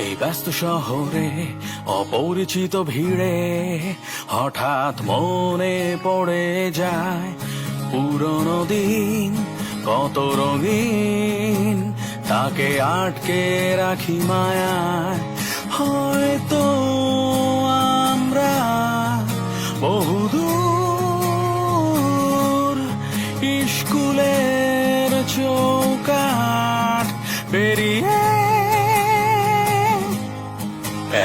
এই ব্যস্ত শহরে অপরিচিত ভিড়ে হঠাৎ মনে পড়ে যায় পুরনো দিন, কত রঙিন তাকে আটকে রাখি মায়ায়। হয়তো আমরা বহুদূর স্কুলের চৌকাঠ পেরিয়ে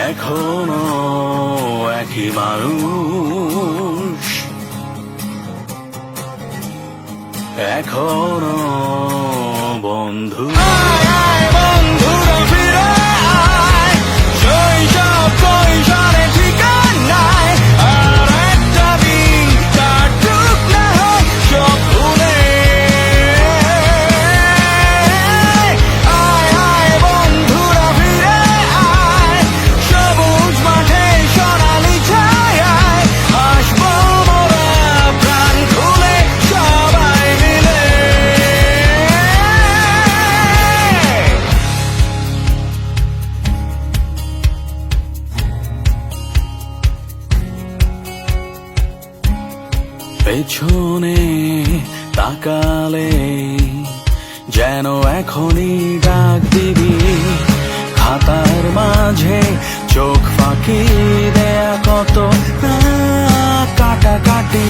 এখনো একই মানুষ, এখনো বন্ধু। পেছনে তাকালে যেন এখনই ডাক দিবি, খাতার মাঝে চোখ ফাঁকি দেয়া কত কাটাকাটি।